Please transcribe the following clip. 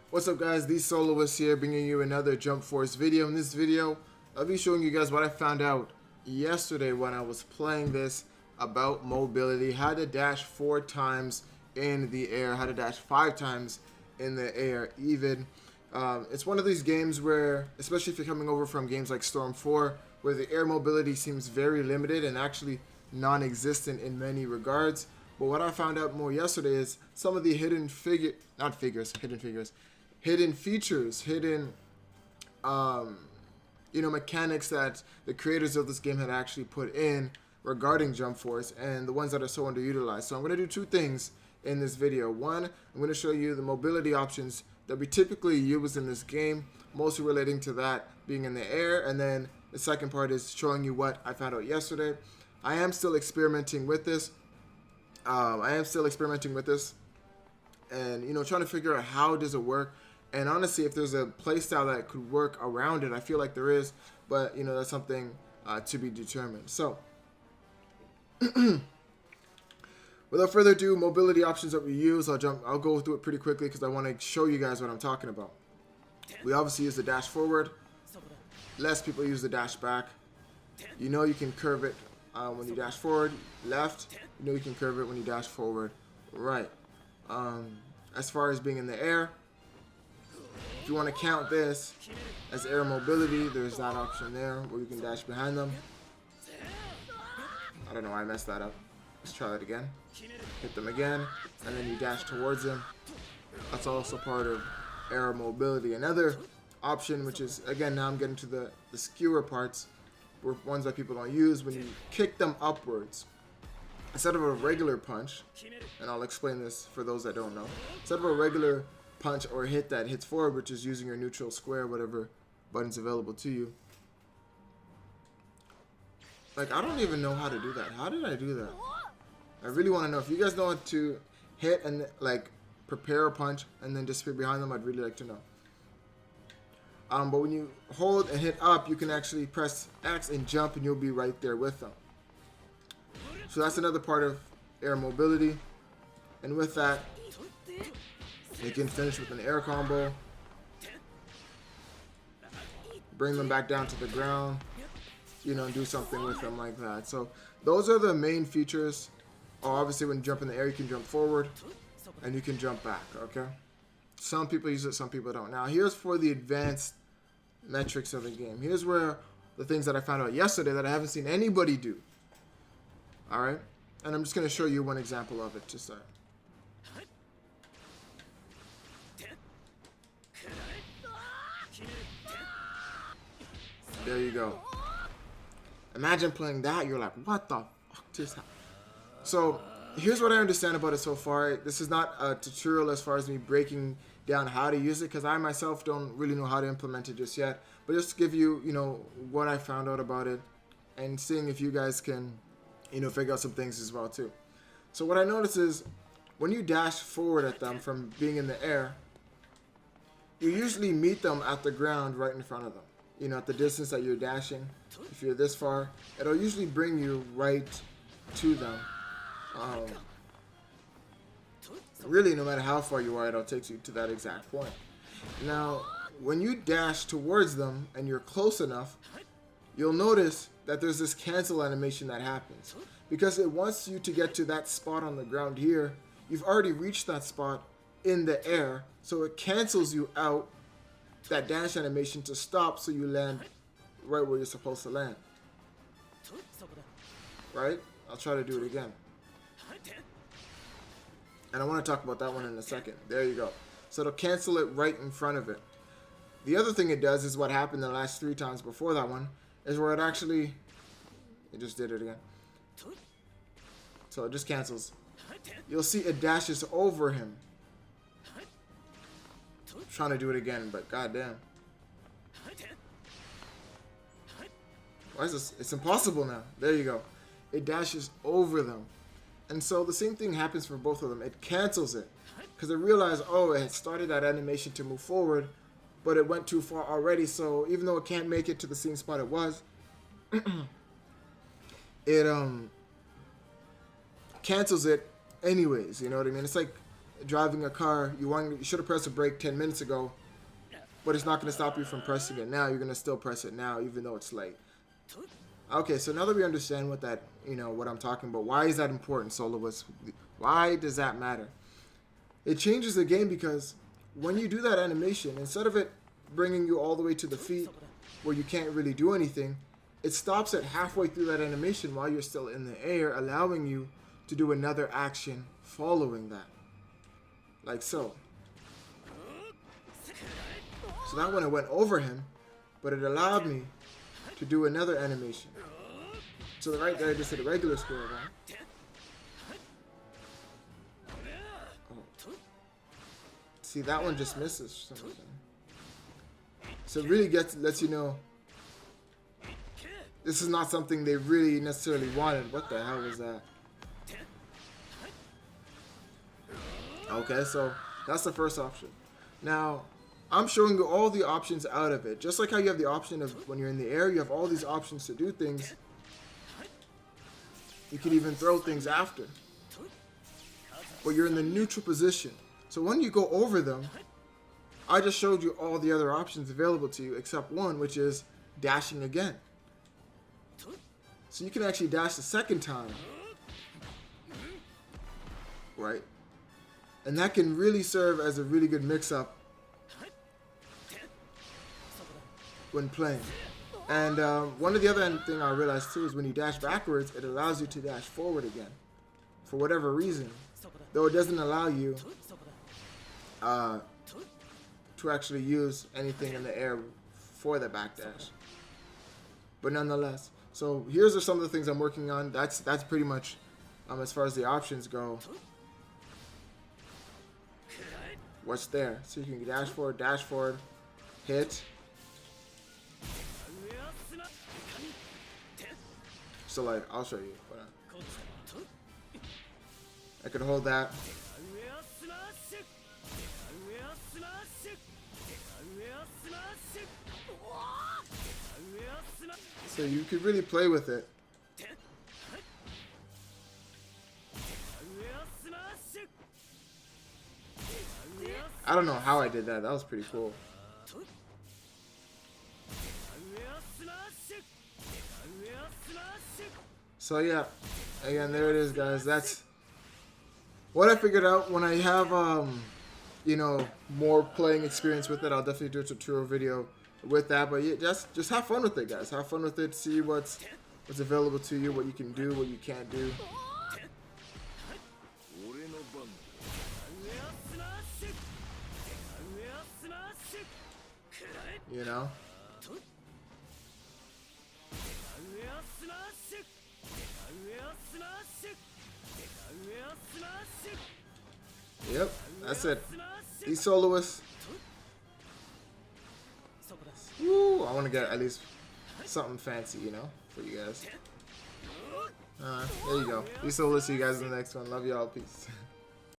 What's up guys, THEESOLOIST here, bringing you another Jump Force video. In this video, I'll be showing you guys what I found out yesterday when I was playing this about mobility. How to dash 4 times in the air, how to dash 5 times in the air even. It's one of these games where, especially if you're coming over from games like Storm 4, where the air mobility seems very limited and actually non-existent in many regards. But what I found out more yesterday is some of the hidden features, hidden mechanics that the creators of this game had actually put in regarding Jump Force, and the ones that are so underutilized. So I'm going to do 2 things in this video. One, I'm going to show you the mobility options that we typically use in this game, mostly relating to that being in the air, and then the second part is showing you what I found out yesterday. I am still experimenting with this. And trying to figure out how does it work, and honestly, if there's a playstyle that could work around it. I feel like there is, but that's something to be determined. So without further ado, mobility options that we use, I'll go through it pretty quickly because I want to show you guys what I'm talking about. We obviously use the dash forward. Less people use the dash back. You can curve it when you dash forward left. You can curve it when you dash forward right. As far as being in the air, if you want to count this as air mobility, there's that option there where you can dash behind them. I don't know why I messed that up. Let's try that again. Hit them again, and then you dash towards them. That's also part of air mobility. Another option, which is, again, now I'm getting to the skewer parts, were ones that people don't use. When you kick them upwards, instead of a regular punch, and I'll explain this for those that don't know, instead of a regular punch or hit that hits forward, which is using your neutral, square, whatever buttons available to you. Like, I don't even know how to do that. How did I do that? I really want to know. If you guys know how to hit and like prepare a punch and then disappear behind them, I'd really like to know. But when you hold and hit up, you can actually press X and jump, and you'll be right there with them. So that's another part of air mobility. And with that, you can finish with an air combo. Bring them back down to the ground. And do something with them like that. So those are the main features. Obviously, when you jump in the air, you can jump forward and you can jump back. Okay. Some people use it, some people don't. Now, here's for the advanced metrics of the game. Here's where the things that I found out yesterday that I haven't seen anybody do. All right, and I'm just going to show you one example of it to start. There you go. Imagine playing that. You're like, what the fuck just happened? So here's what I understand about it so far. This is not a tutorial as far as me breaking down how to use it, because I myself don't really know how to implement it just yet. But just to give you, what I found out about it, and seeing if you guys can, figure out some things as well too. So what I noticed is when you dash forward at them from being in the air, you usually meet them at the ground right in front of them. At the distance that you're dashing, if you're this far, it'll usually bring you right to them. Really, no matter how far you are, it'll take you to that exact point. Now, when you dash towards them and you're close enough, you'll notice that there's this cancel animation that happens. Because it wants you to get to that spot on the ground here. You've already reached that spot in the air, so it cancels you out, that dash animation, to stop, so you land right where you're supposed to land. Right? I'll try to do it again. And I want to talk about that one in a second. There you go. So it'll cancel it right in front of it. The other thing it does is what happened the last 3 times before that one, is where it just did it again. So it just cancels. You'll see it dashes over him. I'm trying to do it again, but goddamn. Why is this? It's impossible now. There you go. It dashes over them. And so the same thing happens for both of them. It cancels it. Because it realized, oh, it had started that animation to move forward, but it went too far already. So even though it can't make it to the same spot it was, it cancels it anyways. You know what I mean? It's like driving a car, you should have pressed the brake 10 minutes ago, but it's not going to stop you from pressing it now. You're going to still press it now, even though it's late. Okay, so now that we understand what that, what I'm talking about, why is that important, Soloist? Why does that matter? It changes the game because when you do that animation, instead of it bringing you all the way to the feet where you can't really do anything, it stops at halfway through that animation while you're still in the air, allowing you to do another action following that. Like so. So that one it went over him, but it allowed me to do another animation. So the right there I just did a regular square one. Oh. See, that one just misses for some reason. So it really lets you know this is not something they really necessarily wanted. What the hell was that? Okay, so that's the first option. Now, I'm showing you all the options out of it. Just like how you have the option of when you're in the air, you have all these options to do things. You can even throw things after. But you're in the neutral position. So when you go over them, I just showed you all the other options available to you except one, which is dashing again. So you can actually dash the second time. Right? And that can really serve as a really good mix-up when playing. And one of the other thing I realized too is when you dash backwards, it allows you to dash forward again. For whatever reason. Though it doesn't allow you to actually use anything in the air for the backdash. But nonetheless. So here's some of the things I'm working on. That's pretty much as far as the options go. What's there? So you can dash forward, hit. So like, I'll show you. I could hold that. So you could really play with it. I don't know how I did that. That was pretty cool. So yeah, again, there it is, guys. That's what I figured out. When I have more playing experience with it, I'll definitely do a tutorial video with that. But yeah, just have fun with it, guys. Have fun with it. See what's available to you, what you can do, what you can't do. You know? Yep, that's it. THEESOLOIST. Woo, I want to get at least something fancy, for you guys. There you go. THEESOLOIST. See you guys in the next one. Love y'all. Peace.